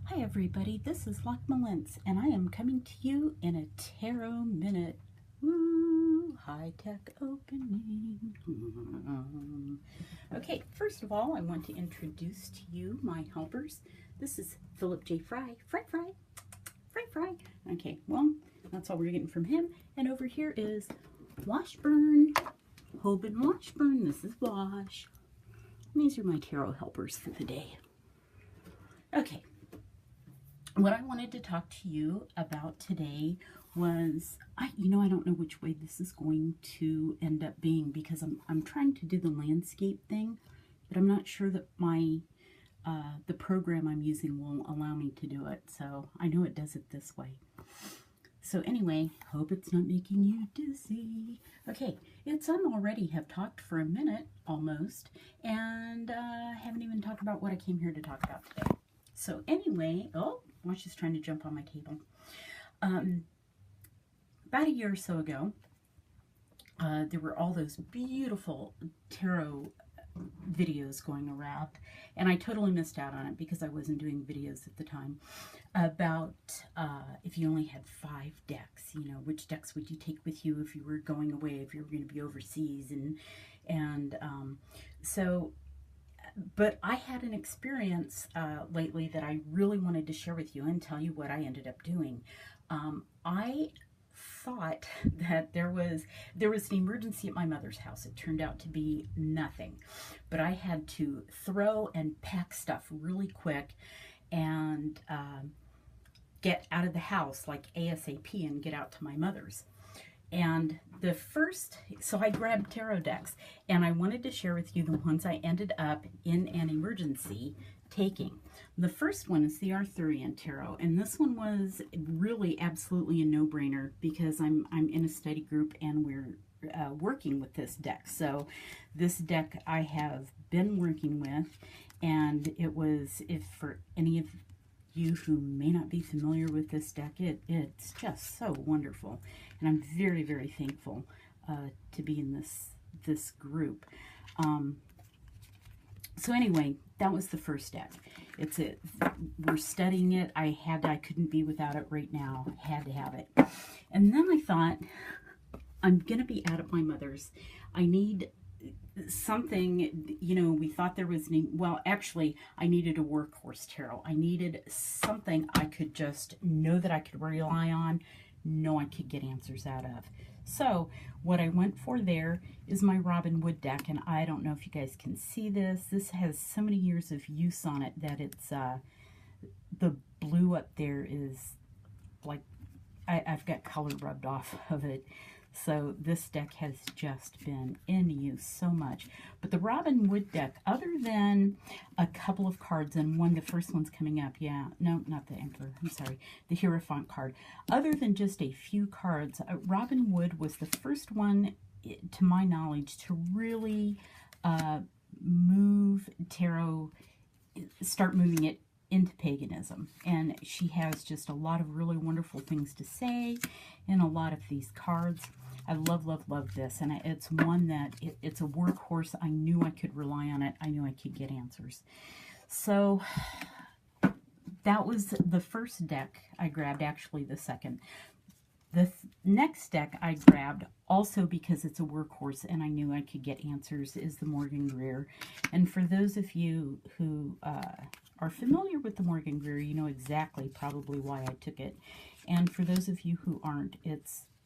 Hi everybody, this is Loch Mullins, and I am coming to you in a tarot minute. Woo! High-tech opening. Okay, first of all, I want to introduce to you my helpers. This is Philip J. Fry. Fry. Okay, well, that's all we're getting from him. And over here is Washburn. Hoban Washburn. This is Wash. And these are my tarot helpers for the day. Okay. What I wanted to talk to you about today was, I don't know which way this is going to end up being because I'm trying to do the landscape thing, but I'm not sure that the program I'm using will allow me to do it. So I know it does it this way. So anyway, hope it's not making you dizzy. Okay, already have talked for a minute almost, and haven't even talked about what I came here to talk about today. So anyway, Wash is trying to jump on my table. About a year or so ago, there were all those beautiful tarot videos going around, and I totally missed out on it because I wasn't doing videos at the time about if you only had 5 decks, which decks would you take with you if you were going away, if you were going to be overseas, but I had an experience lately that I really wanted to share with you and tell you what I ended up doing. I thought that there was an emergency at my mother's house. It turned out to be nothing, but I had to throw and pack stuff really quick and get out of the house like ASAP and get out to my mother's. And so I grabbed tarot decks, and I wanted to share with you the ones I ended up in an emergency taking. The first one is the Arthurian Tarot, and this one was really absolutely a no-brainer because I'm in a study group and we're working with this deck. So this deck I have been working with, and it was, if for any of you who may not be familiar with this deck, it's just so wonderful, and I'm very, very thankful to be in this group. So anyway, that was the first deck. We're studying it. I couldn't be without it right now. I had to have it. And then I thought, I'm gonna be out at my mother's. I need something, we thought there was, actually, I needed a workhorse tarot. I needed something I could just know that I could rely on, know I could get answers out of. So what I went for there is my Robin Wood deck, and I don't know if you guys can see this. This has so many years of use on it that it's, the blue up there is like, I've got color rubbed off of it. So this deck has just been in use so much. But the Robin Wood deck, other than a couple of cards, and the first one's coming up, not the Emperor, I'm sorry, the Hierophant card. Other than just a few cards, Robin Wood was the first one, to my knowledge, to really move tarot, start moving it into paganism. And she has just a lot of really wonderful things to say in a lot of these cards. I love this, and it's one that it's a workhorse. I knew I could rely on it. I knew I could get answers. So that was the first deck I grabbed, actually the second. The next deck I grabbed, also because it's a workhorse and I knew I could get answers, is the Morgan Greer. And for those of you who are familiar with the Morgan Greer, you know exactly probably why I took it. And for those of you who aren't,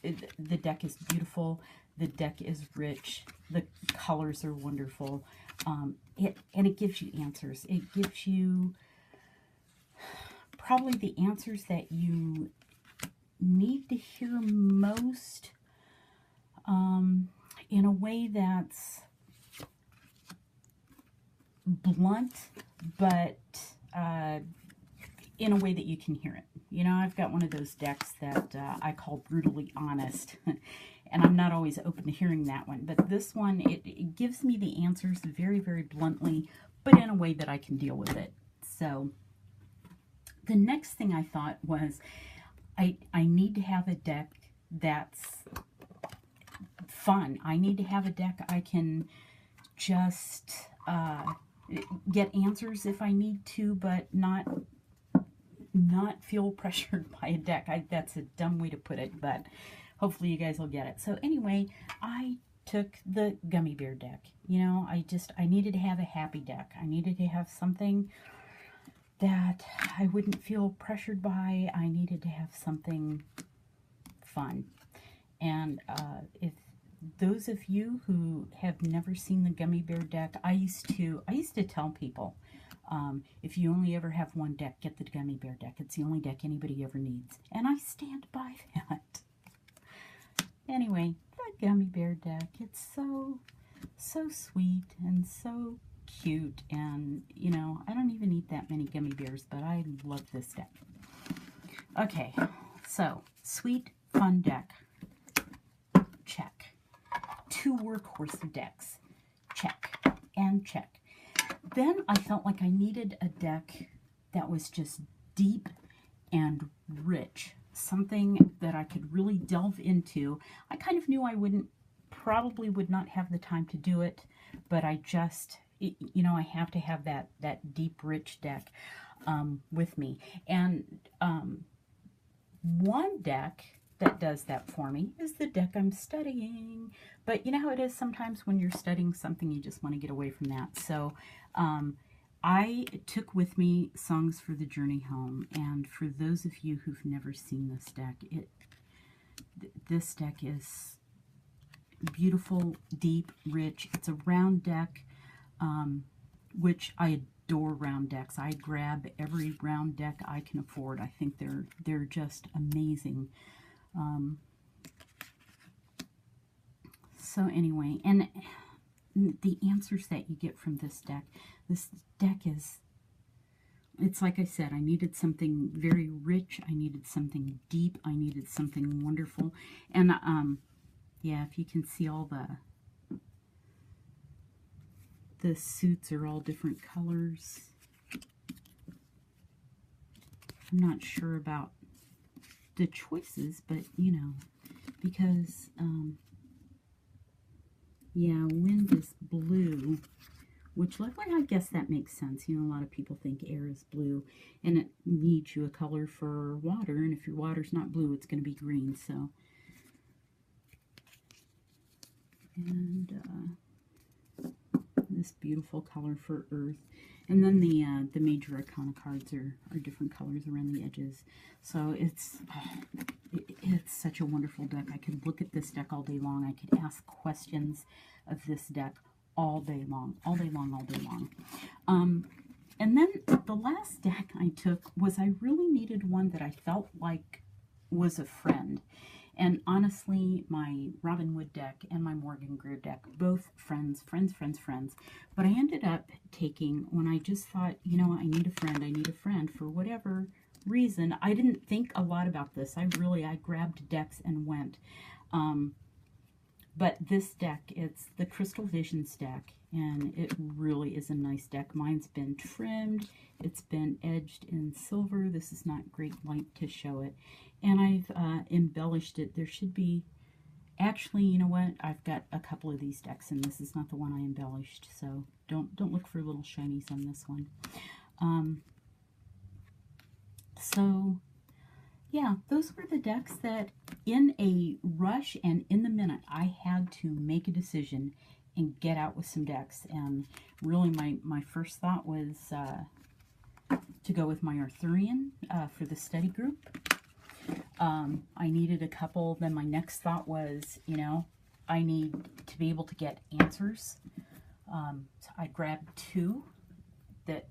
the deck is beautiful, the deck is rich, the colors are wonderful, and it gives you answers. It gives you probably the answers that you need to hear most, in a way that's blunt, but in a way that you can hear it. I've got one of those decks that I call brutally honest, and I'm not always open to hearing that one. But this one, it gives me the answers very, very bluntly, but in a way that I can deal with it. So the next thing I thought was, I need to have a deck that's fun. I need to have a deck I can just get answers if I need to, but not not feel pressured by a deck. That's a dumb way to put it, but hopefully you guys will get it. So anyway, I took the gummy bear deck. You know, I needed to have a happy deck. I needed to have something that I wouldn't feel pressured by. I needed to have something fun. And if those of you who have never seen the gummy bear deck, I used to tell people, if you only ever have one deck, get the gummy bear deck. It's the only deck anybody ever needs. And I stand by that. Anyway, the gummy bear deck, it's so sweet and so cute. And, you know, I don't even eat that many gummy bears, but I love this deck. Okay, so sweet, fun deck. Check. 2 workhorse decks. Check and check. Then I felt like I needed a deck that was just deep and rich. Something that I could really delve into. I kind of knew I probably would not have the time to do it, but I just, you know, I have to have that deep, rich deck with me. And one deck that does that for me is the deck I'm studying. But you know how it is sometimes when you're studying something, you just want to get away from that. So I took with me Songs for the Journey Home. And for those of you who've never seen this deck, this deck is beautiful, deep, rich. It's a round deck, which I adore round decks. I grab every round deck I can afford. I think they're just amazing. So anyway, and the answers that you get from this deck is, it's like I said, I needed something very rich, I needed something deep, I needed something wonderful. And yeah, if you can see, all the suits are all different colors. I'm not sure about the choices, but you know, because yeah, wind is blue, which, like, I guess that makes sense. You know, a lot of people think air is blue, and it needs you a color for water, and if your water's not blue, it's going to be green. So, and this beautiful color for earth. And then the major arcana cards are different colors around the edges. So it's such a wonderful deck. I could look at this deck all day long. I could ask questions of this deck all day long, all day long, all day long. And then the last deck I took was, I really needed one that I felt like was a friend. And honestly, my Robin Wood deck and my Morgan Greer deck, both friends. But I ended up taking, when I just thought, you know, I need a friend for whatever reason. I didn't think a lot about this. I grabbed decks and went. But this deck, it's the Crystal Visions deck, and it really is a nice deck. Mine's been trimmed. It's been edged in silver. This is not great light to show it. And I've embellished it. There should be, actually, you know what? I've got a couple of these decks, and this is not the one I embellished. So don't look for little shinies on this one. So yeah, those were the decks that, in a rush and in the minute, I had to make a decision and get out with some decks. And really, my first thought was to go with my Arthurian for the study group. I needed a couple. Then my next thought was, you know, I need to be able to get answers. So I grabbed 2 that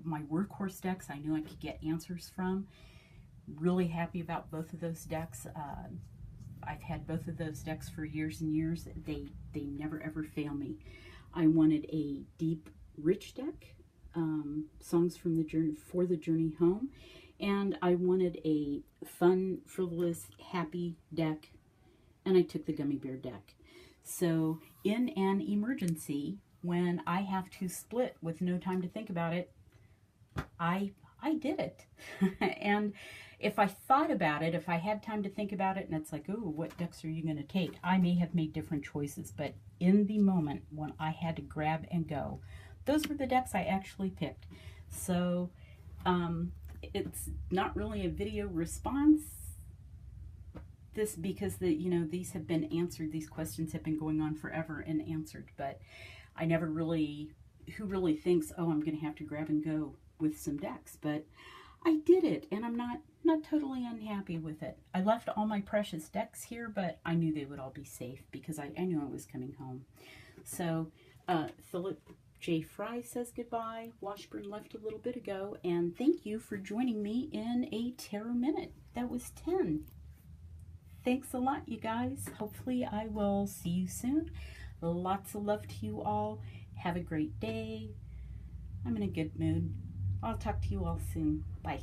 my workhorse decks I knew I could get answers from. Really happy about both of those decks. I've had both of those decks for years and years. They never ever fail me. I wanted a deep, rich deck, Songs from the Journey for the Journey Home, and I wanted a fun, frivolous, happy deck, and I took the Gummy Bear deck. So in an emergency, when I have to split with no time to think about it, I did it. And if I thought about it, if I had time to think about it, and it's like, oh, what decks are you going to take? I may have made different choices, but in the moment when I had to grab and go, those were the decks I actually picked. So it's not really a video response. This because these have been answered. These questions have been going on forever and answered, but I never really, who really thinks, oh, I'm going to have to grab and go with some decks, but I did it, and I'm not totally unhappy with it. I left all my precious decks here, but I knew they would all be safe because I knew I was coming home. So Philip J. Fry says goodbye. Washburn left a little bit ago, and thank you for joining me in a Tarot Minute. That was 10. Thanks a lot, you guys. Hopefully I will see you soon. Lots of love to you all. Have a great day. I'm in a good mood. I'll talk to you all soon. Bye.